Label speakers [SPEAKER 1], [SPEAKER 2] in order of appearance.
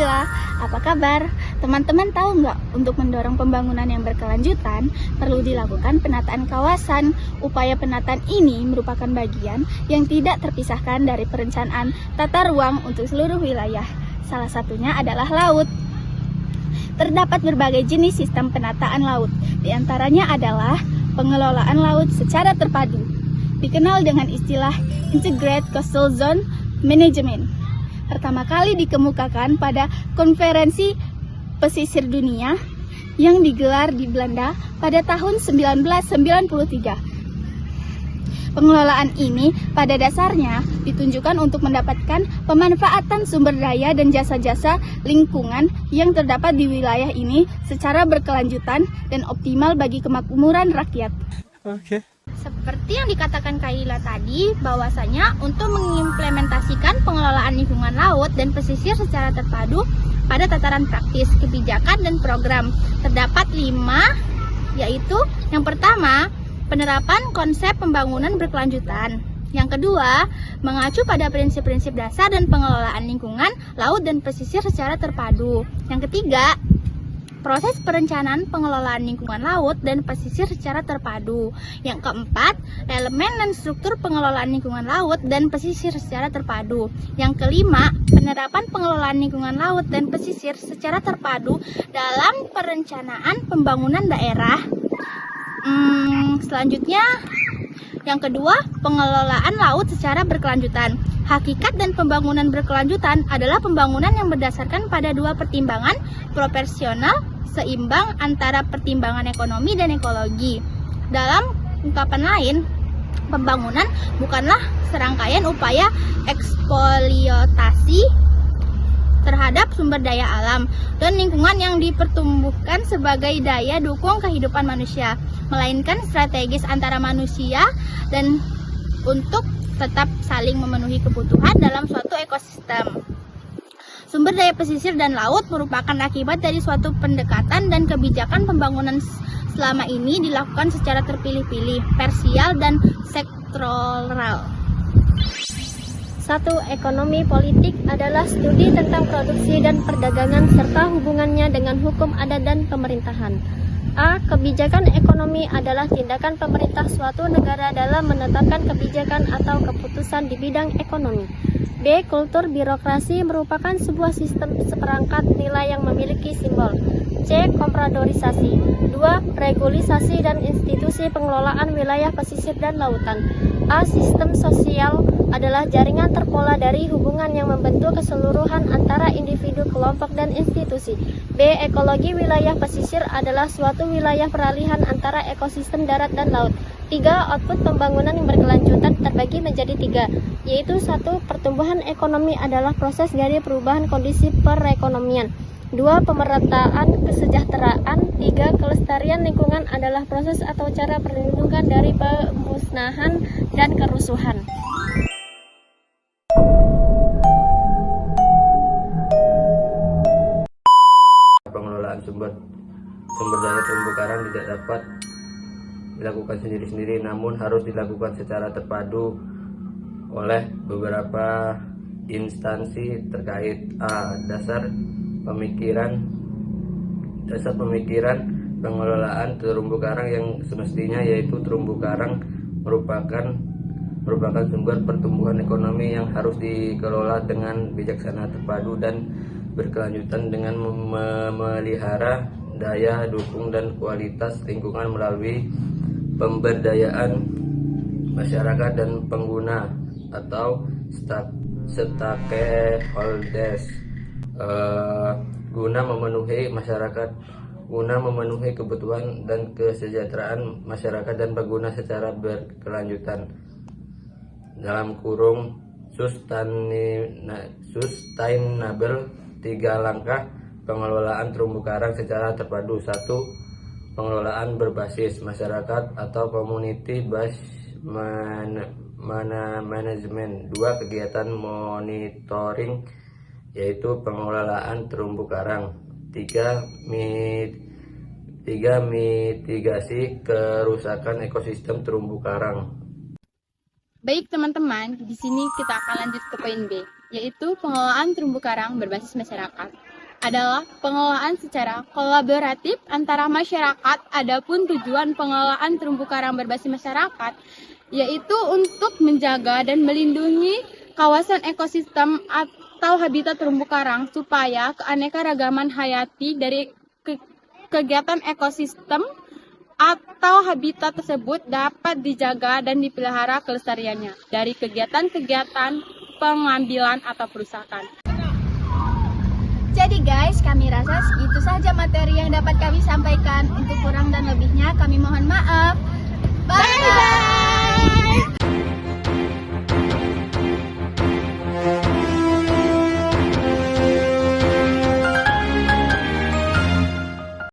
[SPEAKER 1] Nabila, apa kabar? Teman-teman tahu nggak, untuk mendorong pembangunan yang berkelanjutan, perlu dilakukan penataan kawasan. Upaya penataan ini merupakan bagian yang tidak terpisahkan dari perencanaan tata ruang untuk seluruh wilayah. Salah satunya adalah laut. Terdapat berbagai jenis sistem penataan laut, di antaranya adalah pengelolaan laut secara terpadu, dikenal dengan istilah Integrated Coastal Zone Management. Pertama kali dikemukakan pada Konferensi Pesisir Dunia yang digelar di Belanda pada tahun 1993. Pengelolaan ini pada dasarnya ditunjukkan untuk mendapatkan pemanfaatan sumber daya dan jasa-jasa lingkungan yang terdapat di wilayah ini secara berkelanjutan dan optimal bagi kemakmuran rakyat.
[SPEAKER 2] Oke.
[SPEAKER 1] Seperti yang dikatakan Kaila tadi, bahwasanya untuk mengimplementasikan pengelolaan lingkungan laut dan pesisir secara terpadu pada tataran praktis, kebijakan, dan program, terdapat 5, yaitu yang pertama, penerapan konsep pembangunan berkelanjutan. Yang kedua, mengacu pada prinsip-prinsip dasar dan pengelolaan lingkungan laut dan pesisir secara terpadu. Yang ketiga, proses perencanaan pengelolaan lingkungan laut dan pesisir secara terpadu. Yang keempat, elemen dan struktur pengelolaan lingkungan laut dan pesisir secara terpadu. Yang kelima, penerapan pengelolaan lingkungan laut dan pesisir secara terpadu dalam perencanaan pembangunan daerah. Selanjutnya, yang kedua, pengelolaan laut secara berkelanjutan. Hakikat dan pembangunan berkelanjutan adalah pembangunan yang berdasarkan pada dua pertimbangan proporsional seimbang antara pertimbangan ekonomi dan ekologi. Dalam ungkapan lain, pembangunan bukanlah serangkaian upaya eksploitasi terhadap sumber daya alam dan lingkungan yang dipertumbuhkan sebagai daya dukung kehidupan manusia, melainkan strategis antara manusia dan untuk tetap saling memenuhi kebutuhan dalam suatu ekosistem. Sumber daya pesisir dan laut merupakan akibat dari suatu pendekatan dan kebijakan pembangunan selama ini dilakukan secara terpilih-pilih, parsial, dan sektoral.
[SPEAKER 3] 1. Ekonomi politik adalah studi tentang produksi dan perdagangan serta hubungannya dengan hukum adat dan pemerintahan. A. Kebijakan ekonomi adalah tindakan pemerintah suatu negara dalam menetapkan kebijakan atau keputusan di bidang ekonomi. B. Kultur birokrasi merupakan sebuah sistem seperangkat nilai yang memiliki simbol. C. Kompradorisasi. 2. Regulisasi dan institusi pengelolaan wilayah pesisir dan lautan. A. Sistem sosial adalah jaringan terpola dari hubungan yang membentuk keseluruhan antara individu, kelompok, dan institusi. B. Ekologi wilayah pesisir adalah suatu wilayah peralihan antara ekosistem darat dan laut. 3. Output pembangunan yang berkelanjutan terbagi menjadi 3, yaitu 1. Pertumbuhan ekonomi adalah proses dari perubahan kondisi perekonomian. 2. Pemerataan kesejahteraan. 3. Kelestarian lingkungan adalah proses atau cara perlindungan dari pemusnahan dan kerusuhan.
[SPEAKER 2] Pengelolaan sumber daya terumbu karang tidak dapat dilakukan sendiri-sendiri, namun harus dilakukan secara terpadu oleh beberapa instansi terkait. A. Dasar pemikiran pengelolaan terumbu karang yang semestinya, yaitu terumbu karang merupakan sumber pertumbuhan ekonomi yang harus dikelola dengan bijaksana, terpadu, dan berkelanjutan dengan memelihara daya dukung dan kualitas lingkungan melalui pemberdayaan masyarakat dan pengguna atau stakeholders guna memenuhi kebutuhan dan kesejahteraan masyarakat dan pengguna secara berkelanjutan. Dalam kurung sustainable, 3 langkah pengelolaan terumbu karang secara terpadu. 1. Pengelolaan berbasis masyarakat atau community based management. 2. Kegiatan monitoring, yaitu pengelolaan terumbu karang. 3. Mitigasi kerusakan ekosistem terumbu karang.
[SPEAKER 1] Baik teman-teman, di sini kita akan lanjut ke poin B, yaitu pengelolaan terumbu karang berbasis masyarakat. adalah pengelolaan secara kolaboratif antara masyarakat. Adapun tujuan pengelolaan terumbu karang berbasis masyarakat yaitu untuk menjaga dan melindungi kawasan ekosistem atau habitat terumbu karang supaya keanekaragaman hayati dari kegiatan ekosistem atau habitat tersebut dapat dijaga dan dipelihara kelestariannya dari kegiatan-kegiatan pengambilan atau perusakan. Jadi guys, kami rasa segitu saja materi yang dapat kami sampaikan. Untuk kurang dan lebihnya kami mohon maaf. Bye-bye!